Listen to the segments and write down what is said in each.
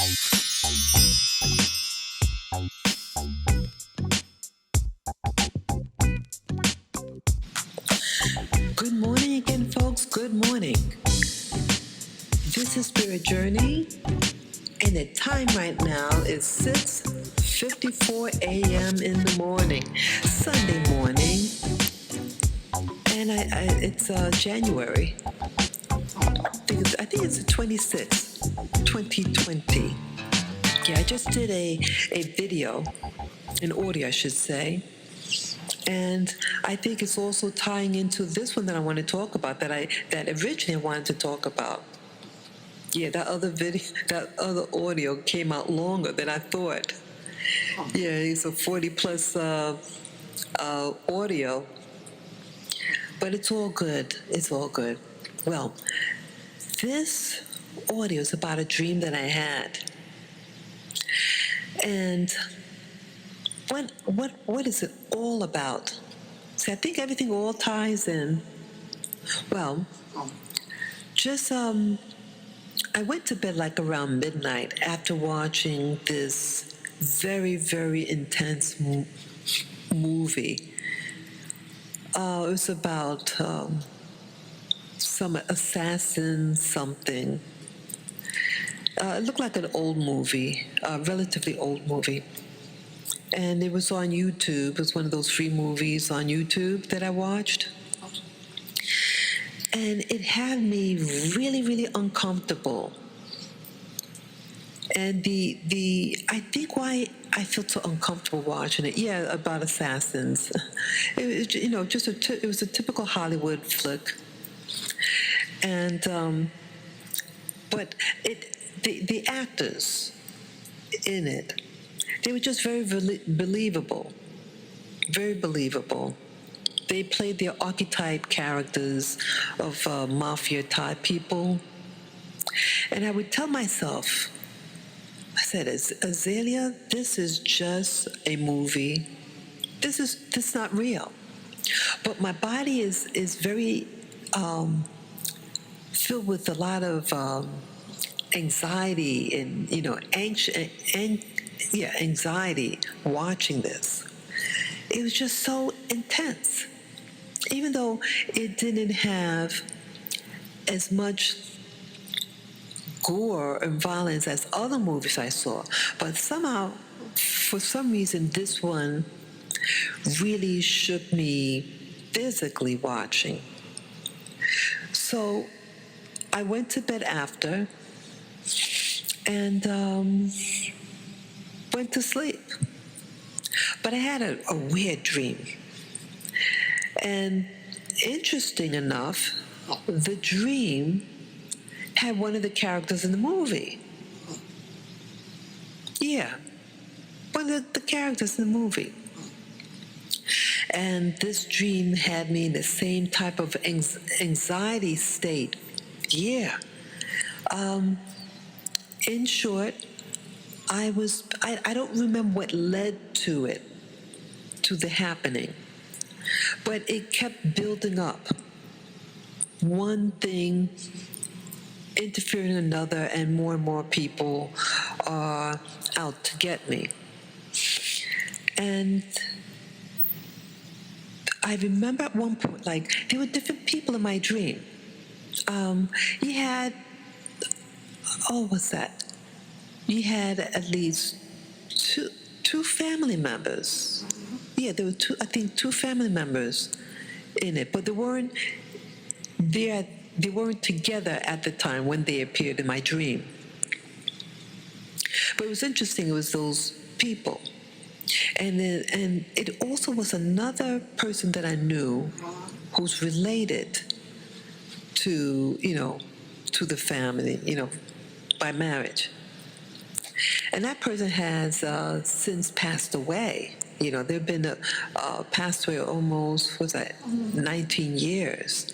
Good morning again, folks. Good morning. This is Spirit Journey, and the time right now is 6:54 a.m. in the morning, Sunday morning, and it's January. I think it's the 26th, 2020. Yeah, I just did a video, an audio, I should say. And I think it's also tying into this one that I want to talk about that originally I wanted to talk about. Yeah, that other video, that other audio came out longer than I thought. Yeah, it's a 40 plus audio, but it's all good. It's all good. Well, this audio is about a dream that I had, and what is it all about? See, I think everything all ties in. Well, just I went to bed like around midnight after watching this very, very intense movie. It was about some assassin something. It looked like an old movie, a relatively old movie. And it was on YouTube. It was one of those free movies on YouTube that I watched. And it had me really, really uncomfortable. And I think why I felt so uncomfortable watching it, yeah, about assassins. It was, it was a typical Hollywood flick. And but the actors in it, they were just very believable, very believable. They played their archetype characters of mafia type people. And I would tell myself, I said, Azalea, this is just a movie. This is not real. But my body is very filled with a lot of anxiety and anxiety watching this. It was just so intense. Even though it didn't have as much gore and violence as other movies I saw, but somehow, for some reason, this one really shook me physically watching. So I went to bed after and went to sleep. But I had a weird dream. And interesting enough, the dream had one of the characters in the movie. Yeah, one of the characters in the movie. And this dream had me in the same type of anxiety state. Yeah. In short, I don't remember what led to it, to the happening, but it kept building up. One thing interfering in another, and more people are out to get me. And I remember at one point, like, there were different people in my dream. You had, what's that? You had at least two family members. Yeah, there were two family members in it, but they weren't together at the time when they appeared in my dream. But it was interesting, it was those people. And it also was another person that I knew who's related to the family, by marriage. And that person has since passed away. They've been passed away almost, 19 years.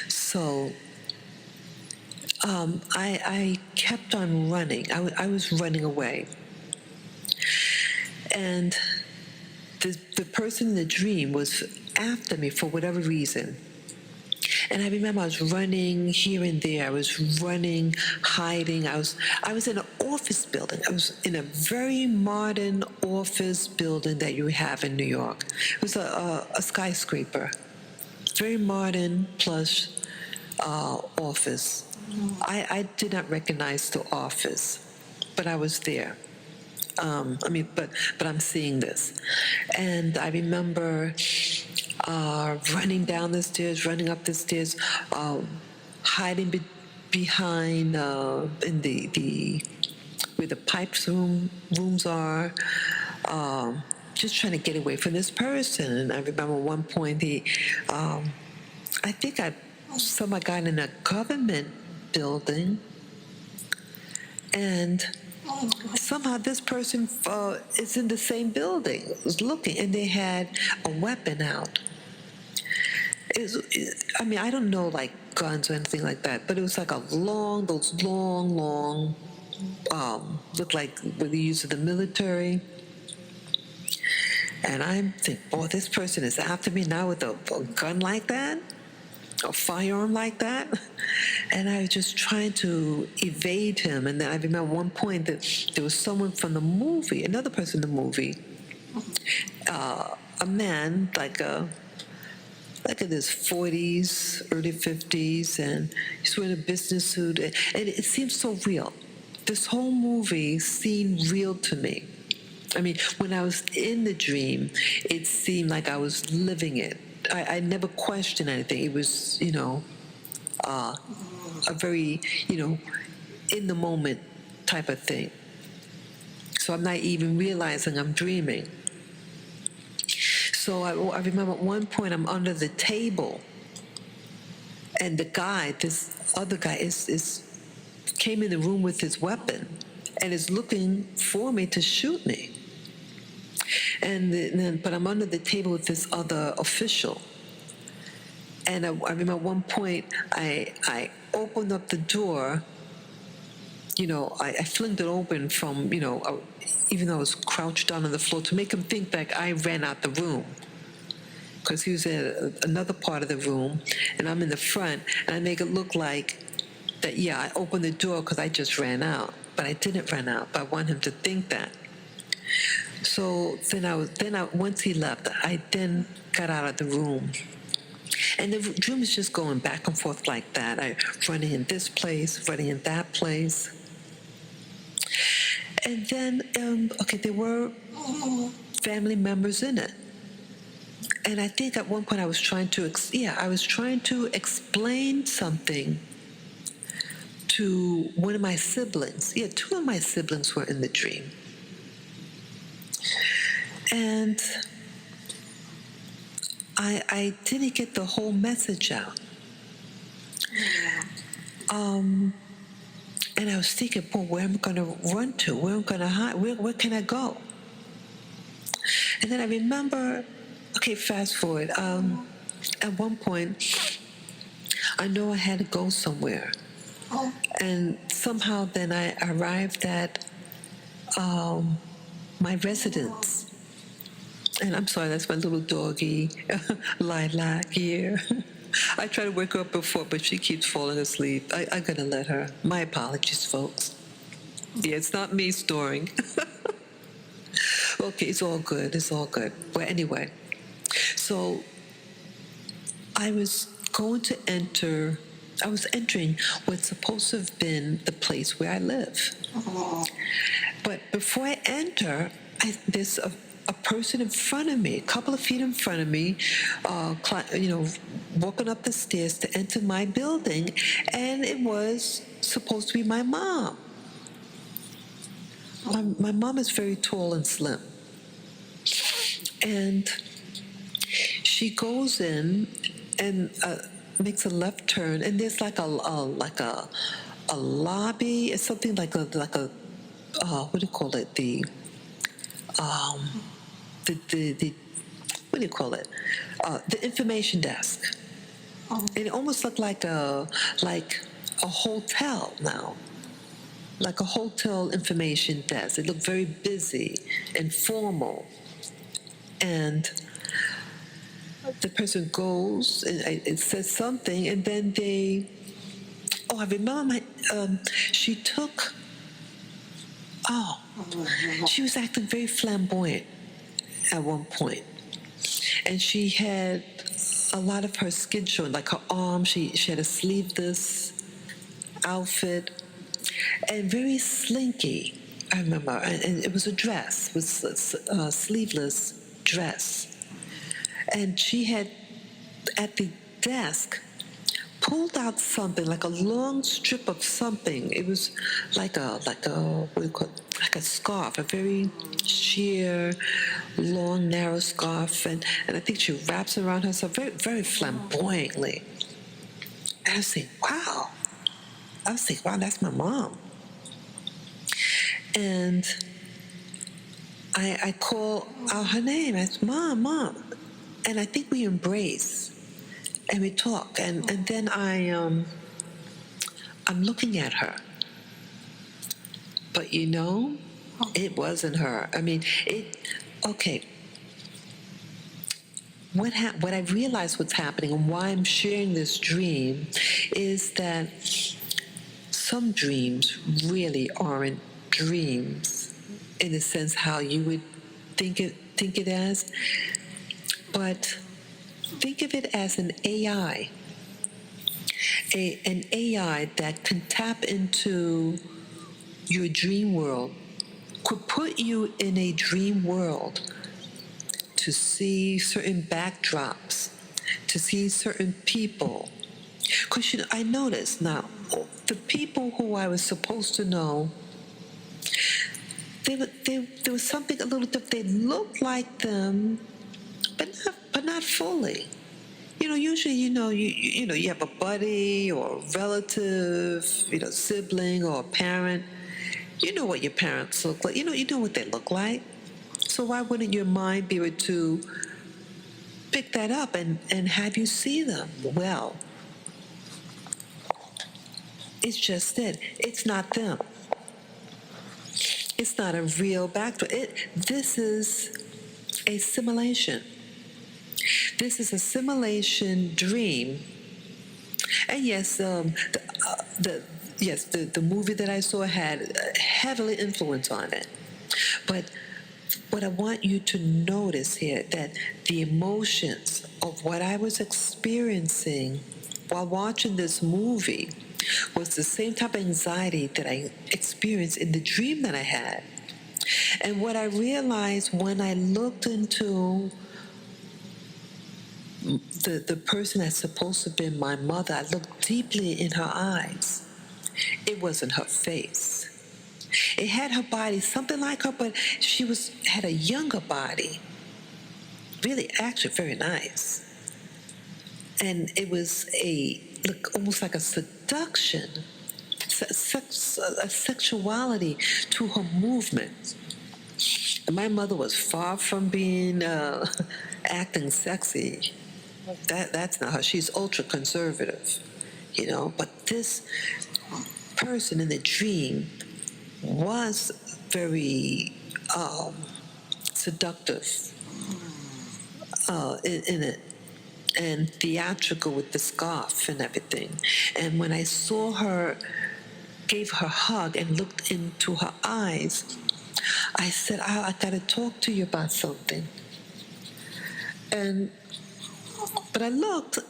So I kept on running. I was running away. And the person in the dream was after me for whatever reason. And I remember I was running here and there. I was running, hiding. I was in an office building. I was in a very modern office building that you have in New York. It was a skyscraper, very modern, plush office. I did not recognize the office, but I was there. But I'm seeing this, and I remember running down the stairs, running up the stairs, hiding behind in the where the rooms are, just trying to get away from this person. And I remember one point I think I somehow got in a government building, and somehow this person is in the same building, was looking, and they had a weapon out. I mean, I don't know like guns or anything like that, but it was like those long, looked like what they use in the military. And I'm thinking, boy, this person is after me now with a gun like that, a firearm like that. And I was just trying to evade him. And then I remember one point that there was someone from the movie, another person in the movie, a man like in his 40s, early 50s, and he's wearing a business suit. And it seemed so real. This whole movie seemed real to me. I mean, when I was in the dream, it seemed like I was living it. I never questioned anything. It was, a very, in the moment type of thing. So I'm not even realizing I'm dreaming. So I remember at one point I'm under the table, and this other guy came in the room with his weapon and is looking for me to shoot me. But I'm under the table with this other official. And I remember at one point I opened up the door. I flinged it open from, even though I was crouched down on the floor, to make him think that I ran out the room. Because he was in another part of the room, and I'm in the front, and I make it look like that, yeah, I opened the door because I just ran out. But I didn't run out, but I want him to think that. So once he left, I then got out of the room. And the dream was just going back and forth like that. I running in this place, running in that place. And then, there were family members in it. And I think at one point I was trying to explain something to one of my siblings. Yeah, two of my siblings were in the dream. And I didn't get the whole message out. And I was thinking, boy, where am I going to run to? Where am I going to hide? Where can I go? And then I remember, fast forward. At one point, I know I had to go somewhere. And somehow then I arrived at my residence. And I'm sorry, that's my little doggy, Lilac here. I try to wake her up before, but she keeps falling asleep. I'm going to let her. My apologies, folks. Yeah, it's not me snoring. Okay, it's all good. It's all good. But anyway, so I was entering what's supposed to have been the place where I live. But before I enter, there's a person in front of me, a couple of feet in front of me, walking up the stairs to enter my building, and it was supposed to be my mom. My mom is very tall and slim, and she goes in and makes a left turn, and there's like a lobby. It's something like a what do you call it? The what do you call it? The information desk. And it almost looked like a hotel now, like a hotel information desk. It looked very busy and formal. And the person goes and it says something, and then they. Oh, I remember she took. Oh, she was acting very flamboyant at one point, and she had a lot of her skin showing, like her arm. She had a sleeveless outfit and very slinky. I remember, and it was a dress, was a sleeveless dress, and she had at the desk pulled out something like a long strip of something. It was like a what do you call it? Like a scarf, a very sheer, long, narrow scarf, and I think she wraps around herself very flamboyantly. And I was saying, wow. I was thinking, wow, that's my mom. And I call out her name. I said, Mom, Mom. And I think we embrace and we talk. And then I'm looking at her. But it wasn't her. I mean, okay. What I realized what's happening and why I'm sharing this dream is that some dreams really aren't dreams in the sense how you would think it as, but think of it as an AI, an AI that can tap into your dream world, could put you in a dream world to see certain backdrops, to see certain people. Because I noticed now, the people who I was supposed to know, there was something a little different. They looked like them, but not fully. Usually, you have a buddy or a relative, sibling or a parent. You know what your parents look like. You know what they look like. So why wouldn't your mind be able to pick that up and have you see them? Well, it's just it. It's not them. It's not a real backdrop. This is a simulation. This is a simulation dream. And yes, the movie that I saw had heavily influence on it. But what I want you to notice here that the emotions of what I was experiencing while watching this movie was the same type of anxiety that I experienced in the dream that I had. And what I realized when I looked into the person that's supposed to be my mother, I looked deeply in her eyes. It wasn't her face. It had her body, something like her, but had a younger body. Really, actually, very nice. And it was almost like a seduction, a sexuality to her movement. And my mother was far from being acting sexy. That's not her. She's ultra conservative, But this person in the dream was very seductive in it, and theatrical with the scarf and everything. And when I saw her, gave her a hug and looked into her eyes, I said, I got to talk to you about something. But I looked, her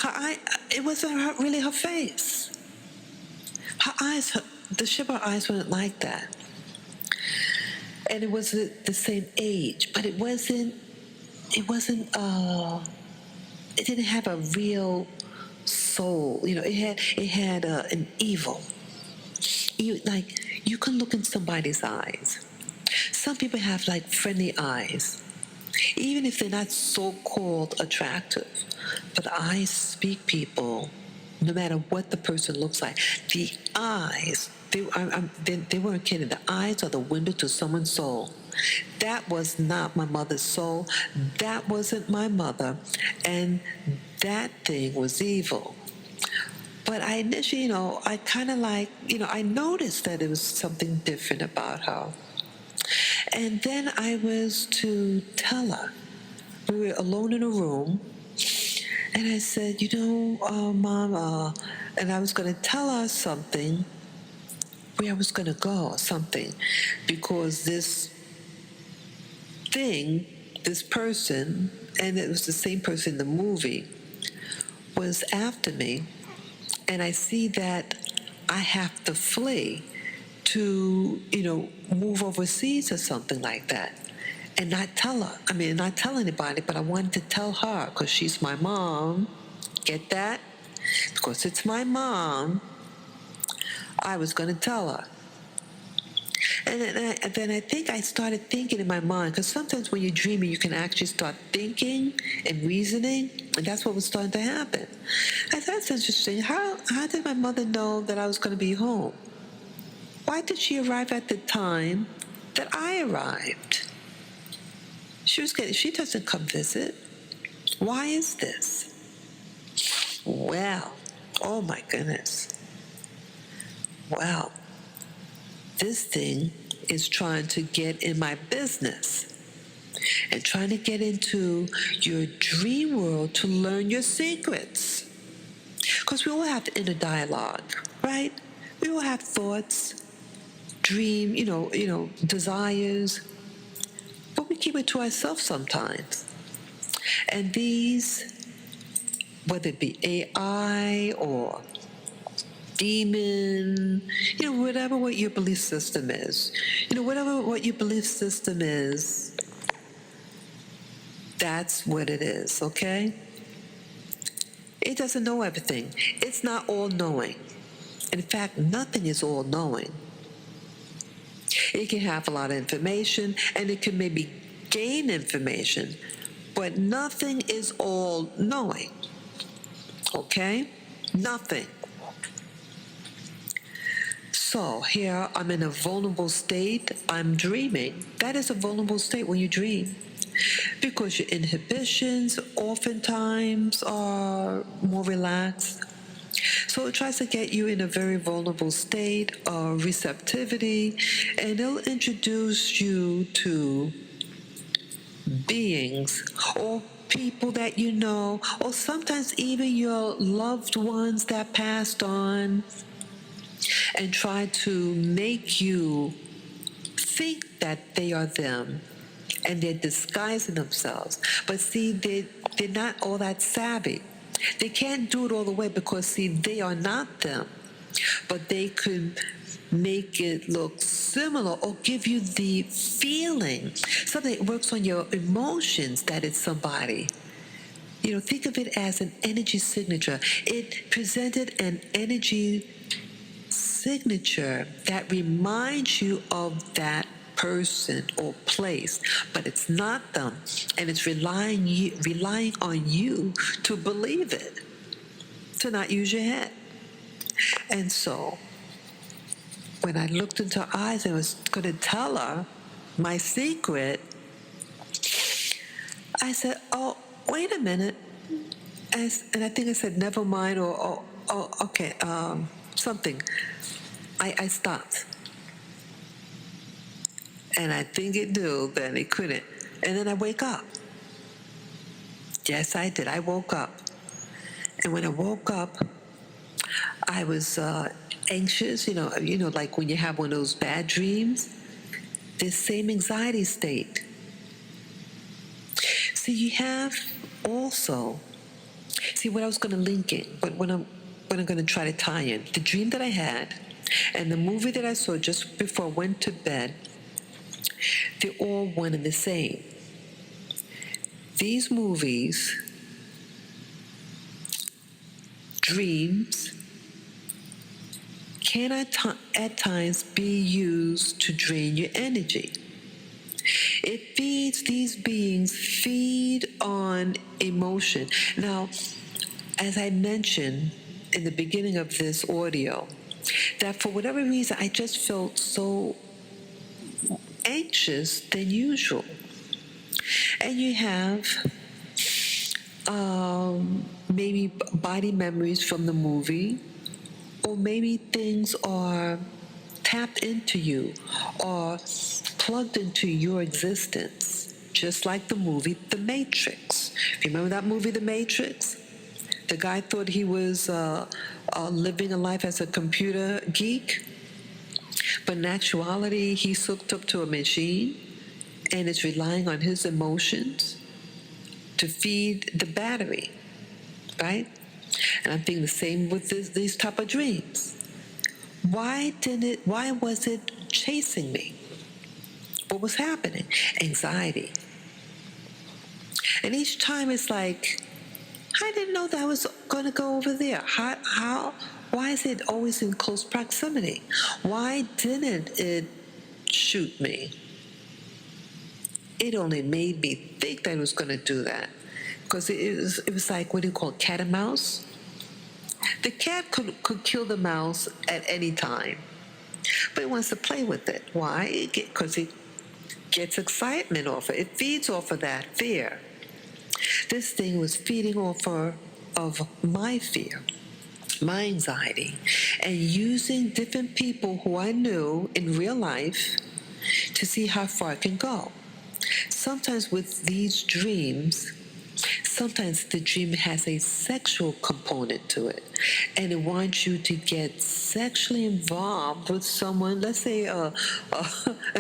eye, it wasn't really her face. Her eyes, the shape of her eyes weren't like that. And it was the same age, but it didn't have a real soul. It had an evil. You can look in somebody's eyes. Some people have like friendly eyes, even if they're not so-called attractive. But eyes speak, people, no matter what the person looks like. The eyes, they weren't kidding. The eyes are the window to someone's soul. That was not my mother's soul. That wasn't my mother. And that thing was evil. But I initially, I kind of I noticed that there was something different about her. And then I was to tell her. We were alone in a room, And I said, Mom, and I was going to tell her something, where I was going to go or something, because thing, this person, and it was the same person in the movie, was after me. And I see that I have to flee to, move overseas or something like that. And not tell her. I mean, not tell anybody, but I wanted to tell her because she's my mom. Get that? Because it's my mom, I was going to tell her. And then I think I started thinking in my mind, because sometimes when you're dreaming, you can actually start thinking and reasoning, and that's what was starting to happen. I thought, that's interesting. How did my mother know that I was going to be home? Why did she arrive at the time that I arrived? She doesn't come visit. Why is this? Well, oh my goodness. Well, this thing is trying to get in my business and trying to get into your dream world to learn your secrets. Because we all have the inner dialogue, right? We all have thoughts, dream, desires, but we keep it to ourselves sometimes. And these, whether it be AI or demon, whatever what your belief system is, whatever what your belief system is, that's what it is, okay? It doesn't know everything. It's not all knowing. In fact, nothing is all knowing. It can have a lot of information and it can maybe gain information, but nothing is all knowing, okay? Nothing. So here I'm in a vulnerable state. I'm dreaming. That is a vulnerable state when you dream, because your inhibitions oftentimes are more relaxed. So it tries to get you in a very vulnerable state of receptivity, and it'll introduce you to beings or people that you know, or sometimes even your loved ones that passed on, and try to make you think that they are them, and they're disguising themselves. But see, they're not all that savvy. They can't do it all the way because, see, they are not them. But they could make it look similar or give you the feeling, something that works on your emotions, that it's somebody. Think of it as an energy signature. It presented an energy signature that reminds you of that person or place, but it's not them, and it's relying on you to believe it, to not use your head. And so, when I looked into her eyes and was going to tell her my secret, I said, "Oh, wait a minute," and I think I said, "Never mind," or "Oh, okay," something. I stopped. And I think it knew that it couldn't. And then I wake up. Yes, I did. I woke up. And when I woke up, I was anxious, like when you have one of those bad dreams, this same anxiety state. See, you have also, see what I was going to link in, but when I'm going to try to tie in, the dream that I had and the movie that I saw just before I went to bed, they're all one and the same. These movies, dreams, can at times be used to drain your energy. It feeds, these beings feed on emotion. Now, as I mentioned in the beginning of this audio, that for whatever reason, I just felt so anxious than usual. And you have maybe body memories from the movie, or maybe things are tapped into you or plugged into your existence, just like the movie The Matrix. Remember that movie, The Matrix? The guy thought he was living a life as a computer geek, but in actuality, he's hooked up to a machine and is relying on his emotions to feed the battery, right? And I'm thinking the same with these type of dreams. Why was it chasing me? What was happening? Anxiety. And each time it's like, I didn't know that I was going to go over there. Why is it always in close proximity? Why didn't it shoot me? It only made me think that it was going to do that. Because it was like, what do you call it, cat and mouse? The cat could kill the mouse at any time, but it wants to play with it. Why? Because it gets excitement off it. It feeds off of that fear. This thing was feeding off of my fear, my anxiety, and using different people who I knew in real life to see how far I can go. Sometimes with these dreams, sometimes the dream has a sexual component to it, and it wants you to get sexually involved with someone. Let's say an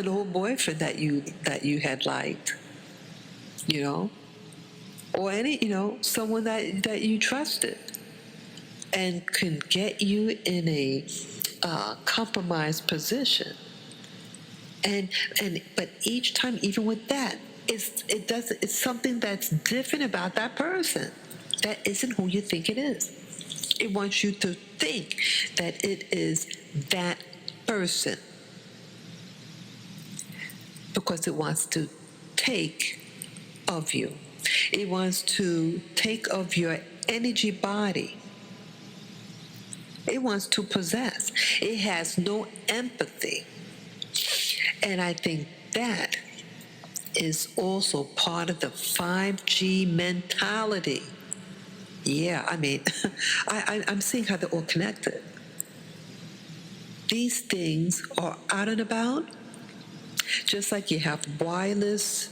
old boyfriend that you had liked, you know, or someone that you trusted, and can get you in a compromised position. But each time, even with that, it's something that's different about that person. That isn't who you think it is. It wants you to think that it is that person because it wants to take of you. It wants to take of your energy body. It wants to possess. It has no empathy. And I think that is also part of the 5G mentality. Yeah, I mean, I'm seeing how they're all connected. These things are out and about, just like you have wireless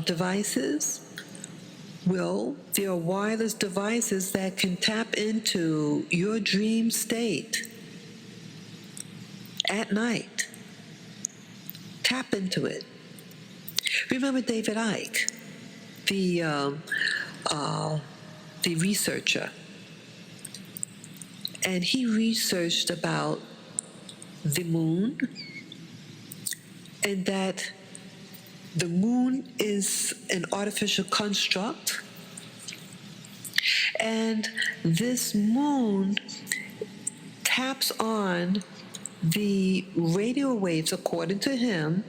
devices. Well, there are wireless devices that can tap into your dream state at night. Tap into it. Remember David Icke, the researcher, and he researched about the moon, and that the moon is an artificial construct, and this moon taps on the radio waves, according to him,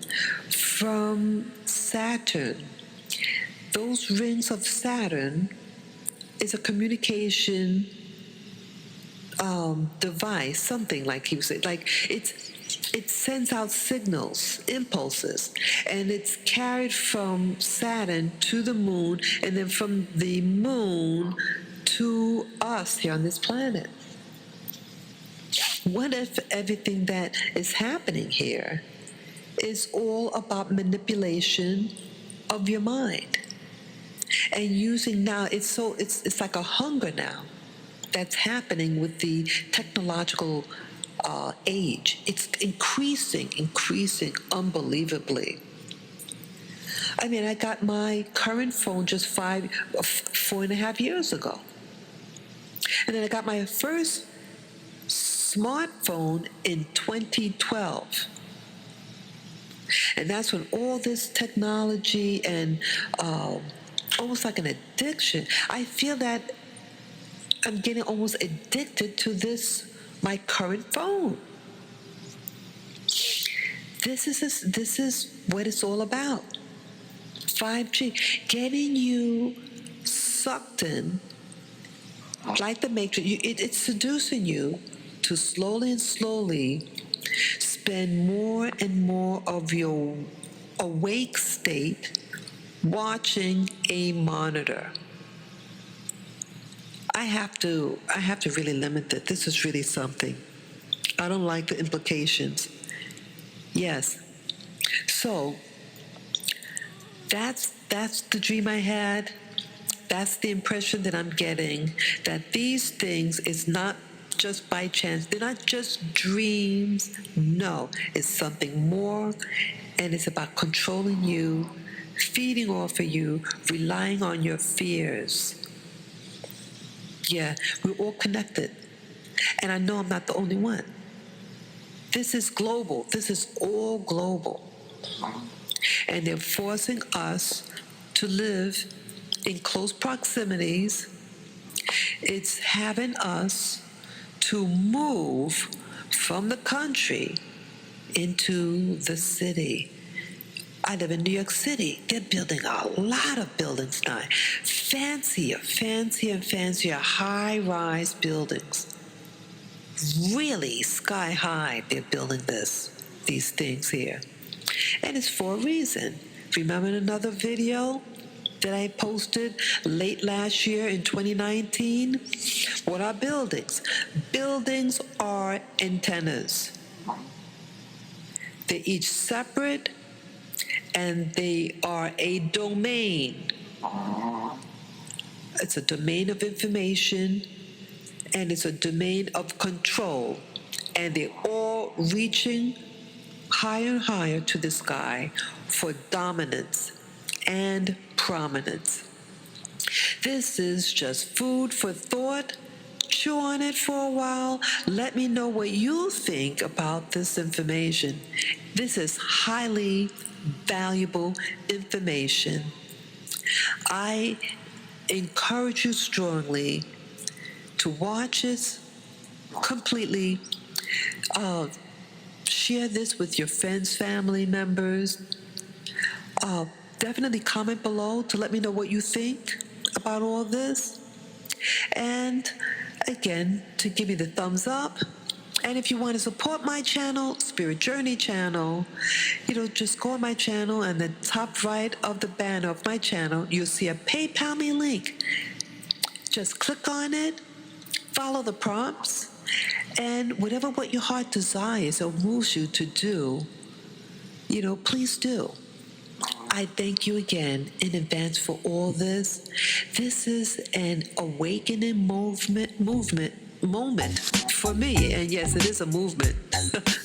from Saturn. Those rings of Saturn is a communication device, something like he was saying. Like it sends out signals, impulses, and it's carried from Saturn to the moon, and then from the moon to us here on this planet. What if everything that is happening here is all about manipulation of your mind? And using now, it's like a hunger now that's happening with the technological age. It's increasing unbelievably. I mean, I got my current phone just 4.5 years ago. And then I got my first smartphone in 2012. And that's when all this technology and almost like an addiction, I feel that I'm getting almost addicted to my current phone. This is what it's all about. 5G, getting you sucked in, like the Matrix. It's seducing you to slowly and slowly spend more and more of your awake state watching a monitor. I have to really limit it. This is really something. I don't like the implications. Yes. So that's the dream I had. That's the impression that I'm getting, that these things is not just by chance. They're not just dreams. No, it's something more, and it's about controlling you, feeding off of you, relying on your fears. Yeah, we're all connected. And I know I'm not the only one. This is global. This is all global. And they're forcing us to live in close proximities. It's having us to move from the country into the city. I live in New York City. They're building a lot of buildings now. Fancier, fancier, and fancier high-rise buildings. Really sky high, they're building these things here. And it's for a reason. Remember another video that I posted late last year in 2019? What are buildings? Buildings are antennas. They're each separate, and they are a domain. It's a domain of information, and it's a domain of control. And they're all reaching higher and higher to the sky for dominance and prominence. This is just food for thought. Chew on it for a while. Let me know what you think about this information. This is highly valuable information. I encourage you strongly to watch it completely. Share this with your friends, family members. Definitely comment below to let me know what you think about all this. And again, to give me the thumbs up. And if you want to support my channel, Spirit Journey channel, just go on my channel, and the top right of the banner of my channel, you'll see a PayPal me link. Just click on it, follow the prompts, and what your heart desires or moves you to do, please do. I thank you again in advance for all this. This is an awakening moment for me. And yes, it is a movement.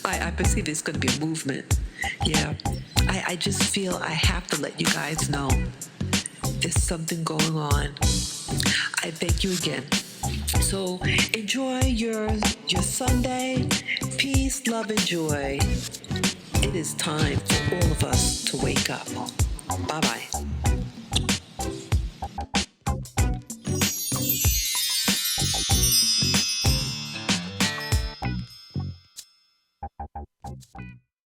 I perceive it's going to be a movement. Yeah. I just feel I have to let you guys know there's something going on. I thank you again. So enjoy your Sunday. Peace, love, and joy. It is time for all of us to wake up. Bye-bye.